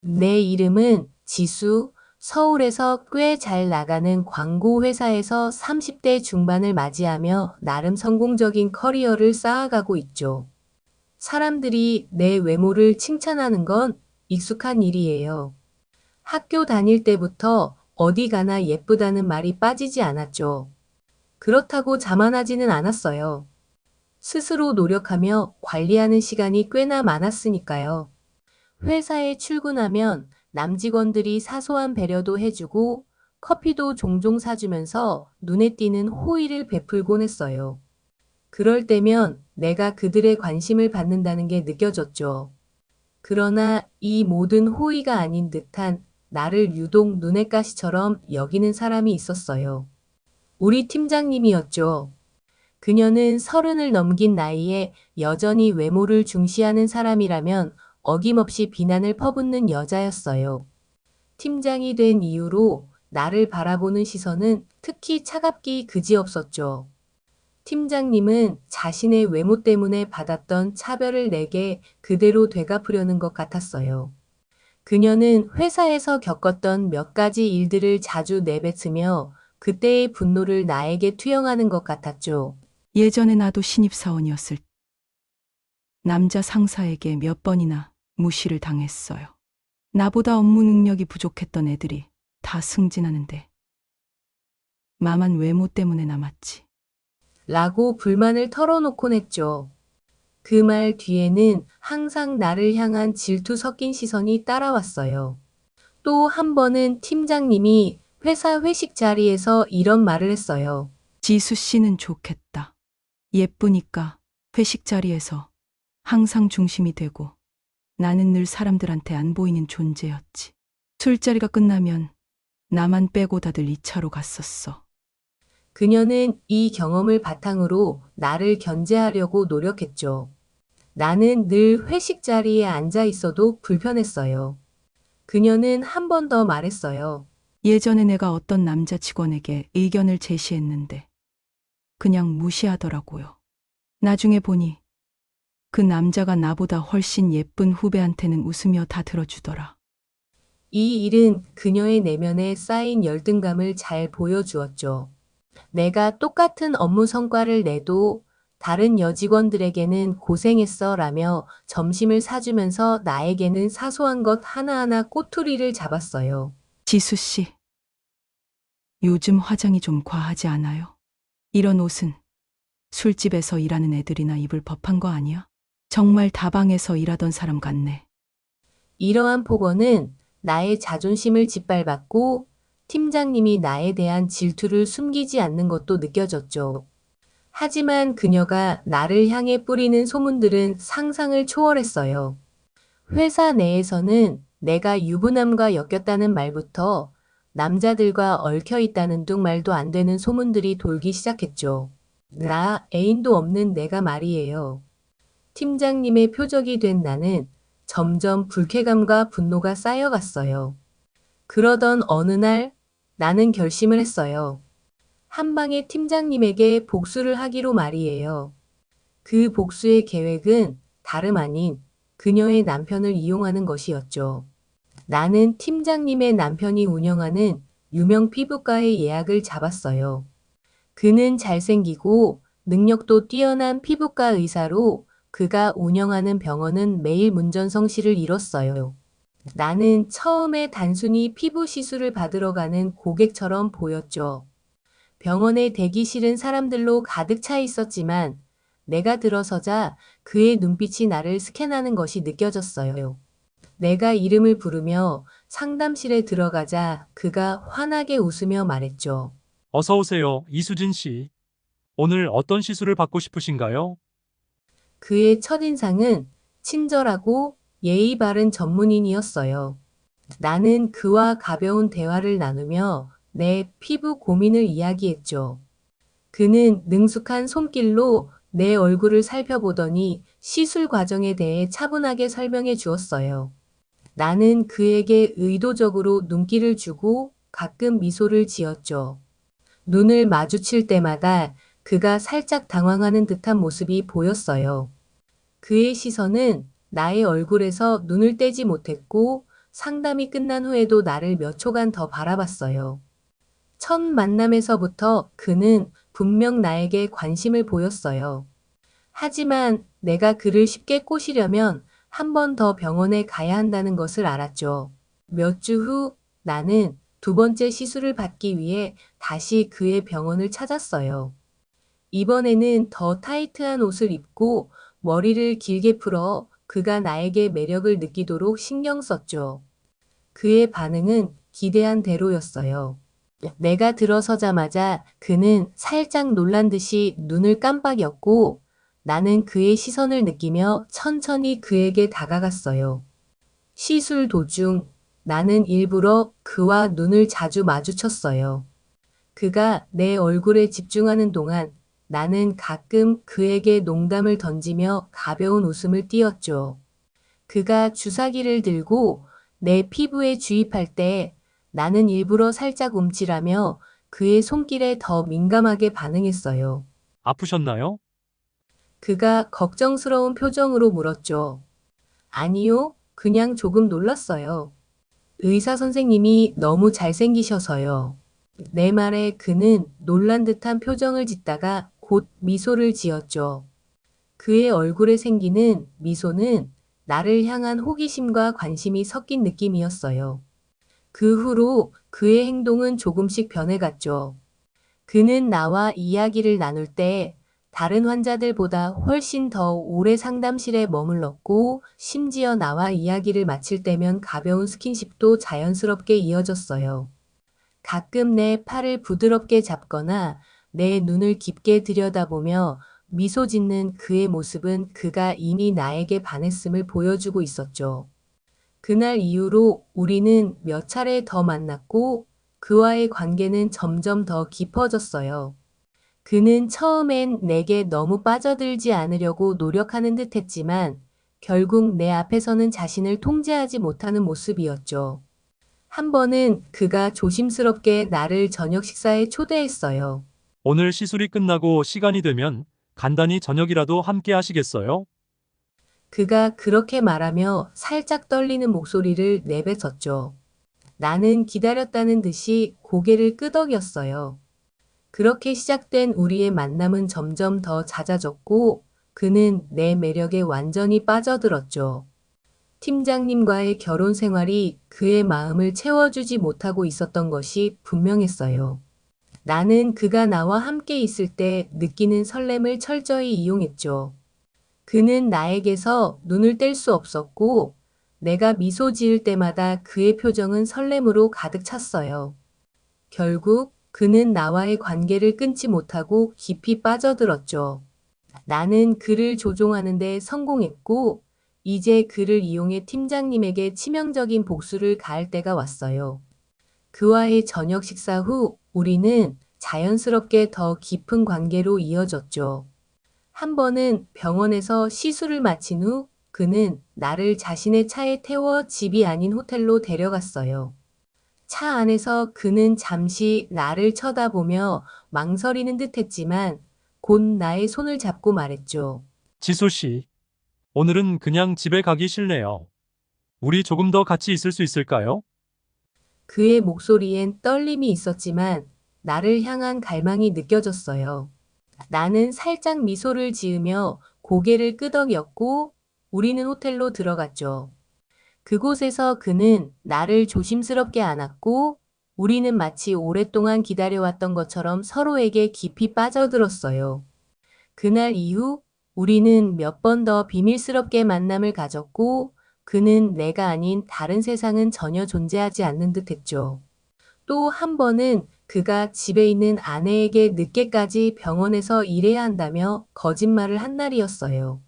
내 이름은 지수, 서울에서 꽤 잘 나가는 광고 회사에서 30대 중반을 맞이하며 나름 성공적인 커리어를 쌓아가고 있죠. 사람들이 내 외모를 칭찬하는 건 익숙한 일이에요. 학교 다닐 때부터 어디 가나 예쁘다는 말이 빠지지 않았죠. 그렇다고 자만하지는 않았어요. 스스로 노력하며 관리하는 시간이 꽤나 많았으니까요. 회사에 출근하면 남직원들이 사소한 배려도 해주고 커피도 종종 사주면서 눈에 띄는 호의를 베풀곤 했어요. 그럴 때면 내가 그들의 관심을 받는다는 게 느껴졌죠. 그러나 이 모든 호의가 아닌 듯한 나를 유독 눈엣 가시처럼 여기는 사람이 있었어요. 우리 팀장님이었죠. 그녀는 30을 넘긴 나이에 여전히 외모를 중시하는 사람이라면 어김없이 비난을 퍼붓는 여자였어요. 팀장이 된 이후로 나를 바라보는 시선은 특히 차갑기 그지없었죠. 팀장님은 자신의 외모 때문에 받았던 차별을 내게 그대로 되갚으려는 것 같았어요. 그녀는 회사에서 겪었던 몇 가지 일들을 자주 내뱉으며 그때의 분노를 나에게 투영하는 것 같았죠. 예전에 나도 신입사원이었을 때 남자 상사에게 몇 번이나 무시를 당했어요. 나보다 업무 능력이 부족했던 애들이 다 승진하는데 나만 외모 때문에 남았지. 라고 불만을 털어놓곤 했죠. 그 말 뒤에는 항상 나를 향한 질투 섞인 시선이 따라왔어요. 또 한 번은 팀장님이 회사 회식 자리에서 이런 말을 했어요. 지수 씨는 좋겠다. 예쁘니까 회식 자리에서 항상 중심이 되고 나는 늘 사람들한테 안 보이는 존재였지. 술자리가 끝나면 나만 빼고 다들 2차로 갔었어. 그녀는 이 경험을 바탕으로 나를 견제하려고 노력했죠. 나는 늘 회식 자리에 앉아 있어도 불편했어요. 그녀는 한 번 더 말했어요. 예전에 내가 어떤 남자 직원에게 의견을 제시했는데 그냥 무시하더라고요. 나중에 보니 그 남자가 나보다 훨씬 예쁜 후배한테는 웃으며 다 들어주더라. 이 일은 그녀의 내면에 쌓인 열등감을 잘 보여주었죠. 내가 똑같은 업무 성과를 내도 다른 여직원들에게는 고생했어 라며 점심을 사주면서 나에게는 사소한 것 하나하나 꼬투리를 잡았어요. 지수 씨, 요즘 화장이 좀 과하지 않아요? 이런 옷은 술집에서 일하는 애들이나 입을 법한 거 아니야? 정말 다방에서 일하던 사람 같네. 이러한 폭언은 나의 자존심을 짓밟았고 팀장님이 나에 대한 질투를 숨기지 않는 것도 느껴졌죠. 하지만 그녀가 나를 향해 뿌리는 소문들은 상상을 초월했어요. 회사 내에서는 내가 유부남과 엮였다는 말부터 남자들과 얽혀 있다는 둥 말도 안 되는 소문들이 돌기 시작했죠. 나 애인도 없는 내가 말이에요. 팀장님의 표적이 된 나는 점점 불쾌감과 분노가 쌓여갔어요. 그러던 어느 날 나는 결심을 했어요. 한 방에 팀장님에게 복수를 하기로 말이에요. 그 복수의 계획은 다름 아닌 그녀의 남편을 이용하는 것이었죠. 나는 팀장님의 남편이 운영하는 유명 피부과에 예약을 잡았어요. 그는 잘생기고 능력도 뛰어난 피부과 의사로 그가 운영하는 병원은 매일 문전성시를 이뤘어요. 나는 처음에 단순히 피부 시술을 받으러 가는 고객처럼 보였죠. 병원의 대기실은 사람들로 가득 차 있었지만 내가 들어서자 그의 눈빛이 나를 스캔하는 것이 느껴졌어요. 내가 이름을 부르며 상담실에 들어가자 그가 환하게 웃으며 말했죠. 어서 오세요, 이수진 씨. 오늘 어떤 시술을 받고 싶으신가요? 그의 첫인상은 친절하고 예의 바른 전문인이었어요. 나는 그와 가벼운 대화를 나누며 내 피부 고민을 이야기했죠. 그는 능숙한 손길로 내 얼굴을 살펴보더니 시술 과정에 대해 차분하게 설명해 주었어요. 나는 그에게 의도적으로 눈길을 주고 가끔 미소를 지었죠. 눈을 마주칠 때마다 그가 살짝 당황하는 듯한 모습이 보였어요. 그의 시선은 나의 얼굴에서 눈을 떼지 못했고 상담이 끝난 후에도 나를 몇 초간 더 바라봤어요. 첫 만남에서부터 그는 분명 나에게 관심을 보였어요. 하지만 내가 그를 쉽게 꼬시려면 한 번 더 병원에 가야 한다는 것을 알았죠. 몇 주 후 나는 두 번째 시술을 받기 위해 다시 그의 병원을 찾았어요. 이번에는 더 타이트한 옷을 입고 머리를 길게 풀어 그가 나에게 매력을 느끼도록 신경 썼죠. 그의 반응은 기대한 대로였어요. 내가 들어서자마자 그는 살짝 놀란 듯이 눈을 깜빡였고 나는 그의 시선을 느끼며 천천히 그에게 다가갔어요. 시술 도중 나는 일부러 그와 눈을 자주 마주쳤어요. 그가 내 얼굴에 집중하는 동안 나는 가끔 그에게 농담을 던지며 가벼운 웃음을 띄웠죠. 그가 주사기를 들고 내 피부에 주입할 때 나는 일부러 살짝 움찔하며 그의 손길에 더 민감하게 반응했어요. 아프셨나요? 그가 걱정스러운 표정으로 물었죠. 아니요, 그냥 조금 놀랐어요. 의사 선생님이 너무 잘생기셔서요. 내 말에 그는 놀란 듯한 표정을 짓다가 곧 미소를 지었죠. 그의 얼굴에 생기는 미소는 나를 향한 호기심과 관심이 섞인 느낌이었어요. 그 후로 그의 행동은 조금씩 변해갔죠. 그는 나와 이야기를 나눌 때 다른 환자들보다 훨씬 더 오래 상담실에 머물렀고, 심지어 나와 이야기를 마칠 때면 가벼운 스킨십도 자연스럽게 이어졌어요. 가끔 내 팔을 부드럽게 잡거나 내 눈을 깊게 들여다보며 미소 짓는 그의 모습은 그가 이미 나에게 반했음을 보여주고 있었죠. 그날 이후로 우리는 몇 차례 더 만났고 그와의 관계는 점점 더 깊어졌어요. 그는 처음엔 내게 너무 빠져들지 않으려고 노력하는 듯 했지만 결국 내 앞에서는 자신을 통제하지 못하는 모습이었죠. 한 번은 그가 조심스럽게 나를 저녁 식사에 초대했어요. 오늘 시술이 끝나고 시간이 되면 간단히 저녁이라도 함께 하시겠어요? 그가 그렇게 말하며 살짝 떨리는 목소리를 내뱉었죠. 나는 기다렸다는 듯이 고개를 끄덕였어요. 그렇게 시작된 우리의 만남은 점점 더 잦아졌고 그는 내 매력에 완전히 빠져들었죠. 팀장님과의 결혼 생활이 그의 마음을 채워주지 못하고 있었던 것이 분명했어요. 나는 그가 나와 함께 있을 때 느끼는 설렘을 철저히 이용했죠. 그는 나에게서 눈을 뗄 수 없었고 내가 미소 지을 때마다 그의 표정은 설렘으로 가득 찼어요. 결국 그는 나와의 관계를 끊지 못하고 깊이 빠져들었죠. 나는 그를 조종하는 데 성공했고 이제 그를 이용해 팀장님에게 치명적인 복수를 가할 때가 왔어요. 그와의 저녁 식사 후 우리는 자연스럽게 더 깊은 관계로 이어졌죠. 한 번은 병원에서 시술을 마친 후 그는 나를 자신의 차에 태워 집이 아닌 호텔로 데려갔어요. 차 안에서 그는 잠시 나를 쳐다보며 망설이는 듯 했지만 곧 나의 손을 잡고 말했죠. 지수 씨, 오늘은 그냥 집에 가기 싫네요. 우리 조금 더 같이 있을 수 있을까요? 그의 목소리엔 떨림이 있었지만 나를 향한 갈망이 느껴졌어요. 나는 살짝 미소를 지으며 고개를 끄덕였고 우리는 호텔로 들어갔죠. 그곳에서 그는 나를 조심스럽게 안았고 우리는 마치 오랫동안 기다려왔던 것처럼 서로에게 깊이 빠져들었어요. 그날 이후 우리는 몇 번 더 비밀스럽게 만남을 가졌고 그는 내가 아닌 다른 세상은 전혀 존재하지 않는 듯 했죠. 또 한 번은 그가 집에 있는 아내에게 늦게까지 병원에서 일해야 한다며 거짓말을 한 날이었어요.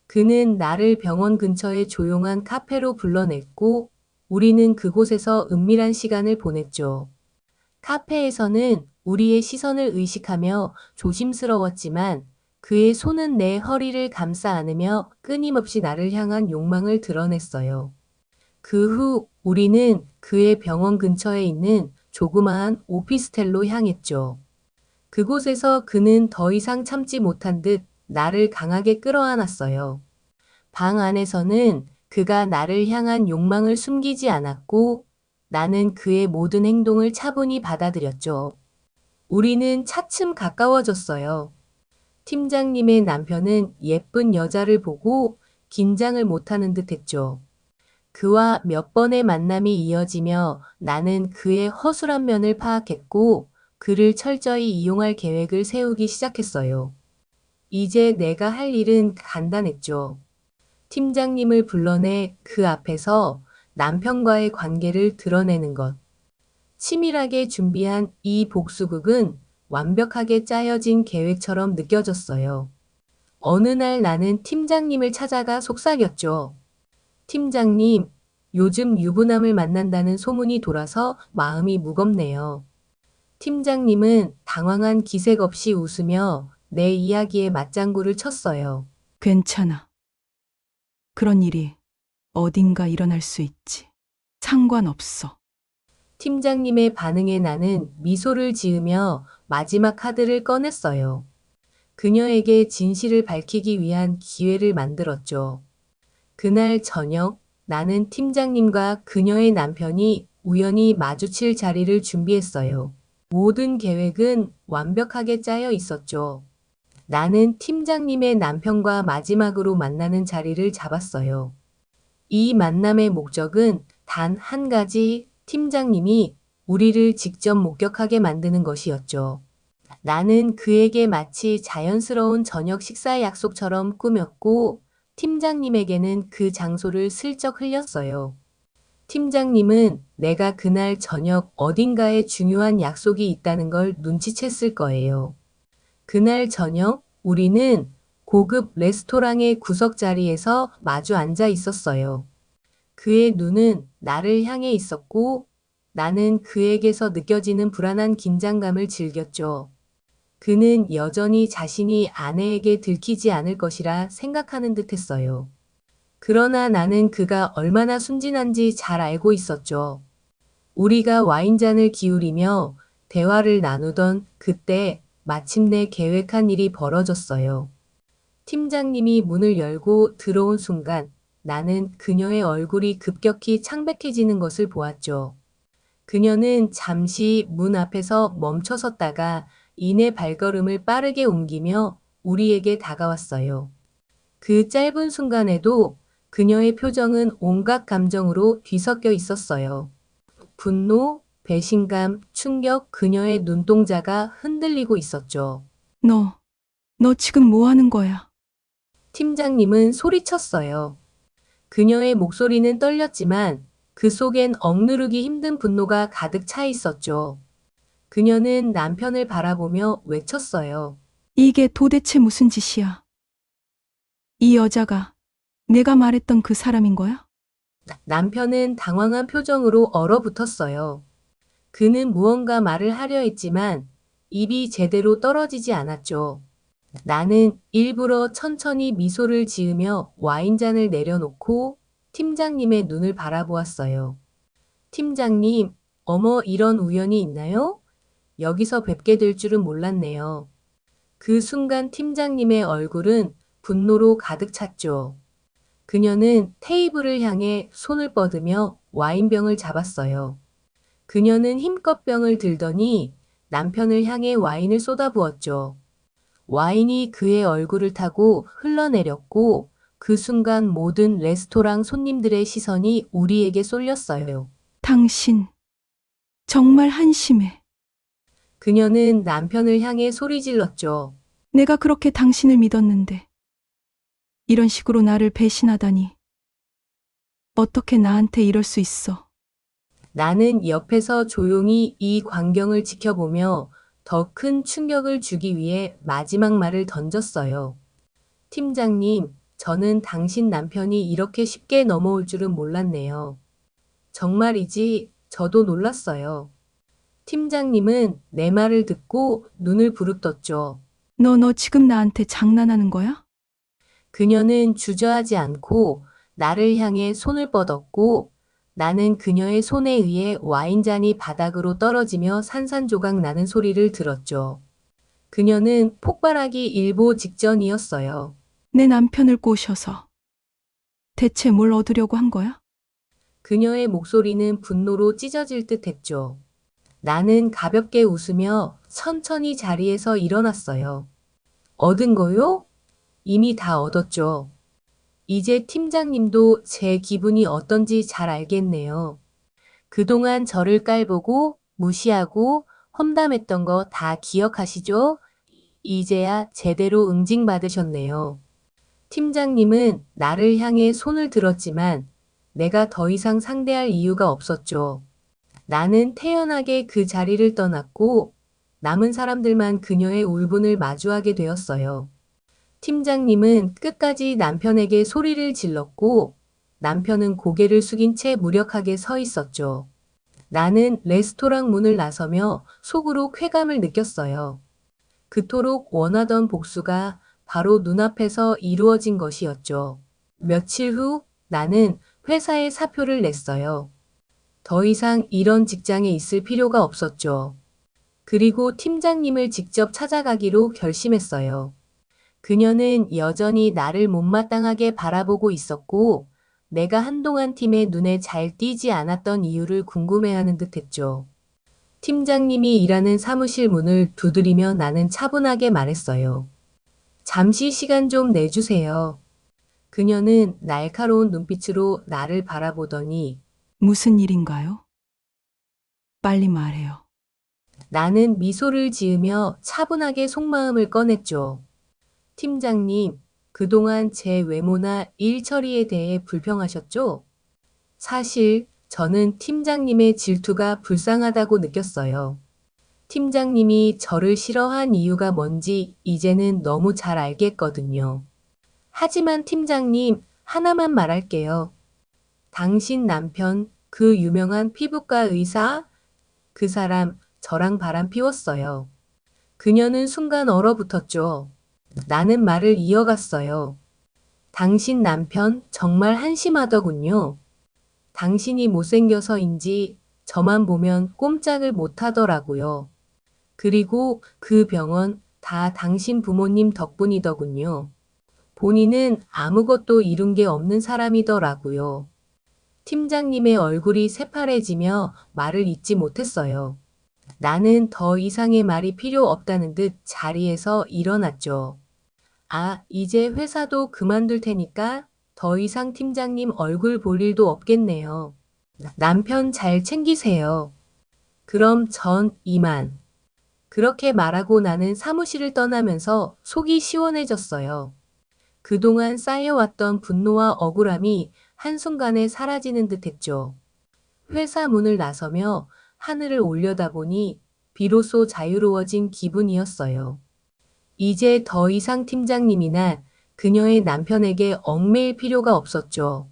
그는 나를 병원 근처의 조용한 카페로 불러냈고 우리는 그곳에서 은밀한 시간을 보냈죠. 카페에서는 우리의 시선을 의식하며 조심스러웠지만 그의 손은 내 허리를 감싸 안으며 끊임없이 나를 향한 욕망을 드러냈어요. 그 후 우리는 그의 병원 근처에 있는 조그마한 오피스텔로 향했죠. 그곳에서 그는 더 이상 참지 못한 듯 나를 강하게 끌어안았어요. 방 안에서는 그가 나를 향한 욕망을 숨기지 않았고 나는 그의 모든 행동을 차분히 받아들였죠. 우리는 차츰 가까워졌어요. 팀장님의 남편은 예쁜 여자를 보고 긴장을 못하는 듯 했죠. 그와 몇 번의 만남이 이어지며 나는 그의 허술한 면을 파악했고 그를 철저히 이용할 계획을 세우기 시작했어요. 이제 내가 할 일은 간단했죠. 팀장님을 불러내 그 앞에서 남편과의 관계를 드러내는 것. 치밀하게 준비한 이 복수극은 완벽하게 짜여진 계획처럼 느껴졌어요. 어느 날 나는 팀장님을 찾아가 속삭였죠. 팀장님, 요즘 유부남을 만난다는 소문이 돌아서 마음이 무겁네요. 팀장님은 당황한 기색 없이 웃으며 내 이야기에 맞장구를 쳤어요. 괜찮아. 그런 일이 어딘가 일어날 수 있지. 상관없어. 팀장님의 반응에 나는 미소를 지으며 마지막 카드를 꺼냈어요. 그녀에게 진실을 밝히기 위한 기회를 만들었죠. 그날 저녁 나는 팀장님과 그녀의 남편이 우연히 마주칠 자리를 준비했어요. 모든 계획은 완벽하게 짜여 있었죠. 나는 팀장님의 남편과 마지막으로 만나는 자리를 잡았어요. 이 만남의 목적은 단 한 가지, 팀장님이 우리를 직접 목격하게 만드는 것이었죠. 나는 그에게 마치 자연스러운 저녁 식사 약속처럼 꾸몄고 팀장님에게는 그 장소를 슬쩍 흘렸어요. 팀장님은 내가 그날 저녁 어딘가에 중요한 약속이 있다는 걸 눈치챘을 거예요. 그날 저녁 우리는 고급 레스토랑의 구석 자리에서 마주 앉아 있었어요. 그의 눈은 나를 향해 있었고 나는 그에게서 느껴지는 불안한 긴장감을 즐겼죠. 그는 여전히 자신이 아내에게 들키지 않을 것이라 생각하는 듯 했어요. 그러나 나는 그가 얼마나 순진한지 잘 알고 있었죠. 우리가 와인잔을 기울이며 대화를 나누던 그때 마침내 계획한 일이 벌어졌어요. 팀장님이 문을 열고 들어온 순간 나는 그녀의 얼굴이 급격히 창백해지는 것을 보았죠. 그녀는 잠시 문 앞에서 멈춰섰다가 이내 발걸음을 빠르게 옮기며 우리에게 다가왔어요. 그 짧은 순간에도 그녀의 표정은 온갖 감정으로 뒤섞여 있었어요. 분노, 배신감, 충격, 그녀의 눈동자가 흔들리고 있었죠. 너 지금 뭐 하는 거야? 팀장님은 소리쳤어요. 그녀의 목소리는 떨렸지만 그 속엔 억누르기 힘든 분노가 가득 차 있었죠. 그녀는 남편을 바라보며 외쳤어요. 이게 도대체 무슨 짓이야? 이 여자가 내가 말했던 그 사람인 거야? 남편은 당황한 표정으로 얼어붙었어요. 그는 무언가 말을 하려 했지만 입이 제대로 떨어지지 않았죠. 나는 일부러 천천히 미소를 지으며 와인잔을 내려놓고 팀장님의 눈을 바라보았어요. 팀장님, 어머, 이런 우연이 있나요? 여기서 뵙게 될 줄은 몰랐네요. 그 순간 팀장님의 얼굴은 분노로 가득 찼죠. 그녀는 테이블을 향해 손을 뻗으며 와인병을 잡았어요. 그녀는 힘껏 병을 들더니 남편을 향해 와인을 쏟아부었죠. 와인이 그의 얼굴을 타고 흘러내렸고 그 순간 모든 레스토랑 손님들의 시선이 우리에게 쏠렸어요. 당신 정말 한심해. 그녀는 남편을 향해 소리질렀죠. 내가 그렇게 당신을 믿었는데 이런 식으로 나를 배신하다니. 어떻게 나한테 이럴 수 있어? 나는 옆에서 조용히 이 광경을 지켜보며 더 큰 충격을 주기 위해 마지막 말을 던졌어요. 팀장님, 저는 당신 남편이 이렇게 쉽게 넘어올 줄은 몰랐네요. 정말이지, 저도 놀랐어요. 팀장님은 내 말을 듣고 눈을 부릅떴죠. 너 지금 나한테 장난하는 거야? 그녀는 주저하지 않고 나를 향해 손을 뻗었고 나는 그녀의 손에 의해 와인잔이 바닥으로 떨어지며 산산조각 나는 소리를 들었죠. 그녀는 폭발하기 일보 직전이었어요. 내 남편을 꼬셔서 대체 뭘 얻으려고 한 거야? 그녀의 목소리는 분노로 찢어질 듯 했죠. 나는 가볍게 웃으며 천천히 자리에서 일어났어요. 얻은 거요? 이미 다 얻었죠. 이제 팀장님도 제 기분이 어떤지 잘 알겠네요. 그동안 저를 깔보고 무시하고 험담했던 거 다 기억하시죠? 이제야 제대로 응징받으셨네요. 팀장님은 나를 향해 손을 들었지만 내가 더 이상 상대할 이유가 없었죠. 나는 태연하게 그 자리를 떠났고 남은 사람들만 그녀의 울분을 마주하게 되었어요. 팀장님은 끝까지 남편에게 소리를 질렀고 남편은 고개를 숙인 채 무력하게 서 있었죠. 나는 레스토랑 문을 나서며 속으로 쾌감을 느꼈어요. 그토록 원하던 복수가 바로 눈앞에서 이루어진 것이었죠. 며칠 후 나는 회사에 사표를 냈어요. 더 이상 이런 직장에 있을 필요가 없었죠. 그리고 팀장님을 직접 찾아가기로 결심했어요. 그녀는 여전히 나를 못마땅하게 바라보고 있었고, 내가 한동안 팀의 눈에 잘 띄지 않았던 이유를 궁금해하는 듯 했죠. 팀장님이 일하는 사무실 문을 두드리며 나는 차분하게 말했어요. 잠시 시간 좀 내주세요. 그녀는 날카로운 눈빛으로 나를 바라보더니 무슨 일인가요? 빨리 말해요. 나는 미소를 지으며 차분하게 속마음을 꺼냈죠. 팀장님, 그동안 제 외모나 일 처리에 대해 불평하셨죠? 사실 저는 팀장님의 질투가 불쌍하다고 느꼈어요. 팀장님이 저를 싫어한 이유가 뭔지 이제는 너무 잘 알겠거든요. 하지만 팀장님, 하나만 말할게요. 당신 남편, 그 유명한 피부과 의사, 그 사람 저랑 바람 피웠어요. 그녀는 순간 얼어붙었죠. 나는 말을 이어갔어요. 당신 남편 정말 한심하더군요. 당신이 못생겨서인지 저만 보면 꼼짝을 못하더라고요. 그리고 그 병원 다 당신 부모님 덕분이더군요. 본인은 아무것도 이룬 게 없는 사람이더라고요. 팀장님의 얼굴이 새파래지며 말을 잇지 못했어요. 나는 더 이상의 말이 필요 없다는 듯 자리에서 일어났죠. 아, 이제 회사도 그만둘 테니까 더 이상 팀장님 얼굴 볼 일도 없겠네요. 남편 잘 챙기세요. 그럼 전 이만. 그렇게 말하고 나는 사무실을 떠나면서 속이 시원해졌어요. 그동안 쌓여왔던 분노와 억울함이 한순간에 사라지는 듯 했죠. 회사 문을 나서며 하늘을 올려다보니 비로소 자유로워진 기분이었어요. 이제 더 이상 팀장님이나 그녀의 남편에게 얽매일 필요가 없었죠.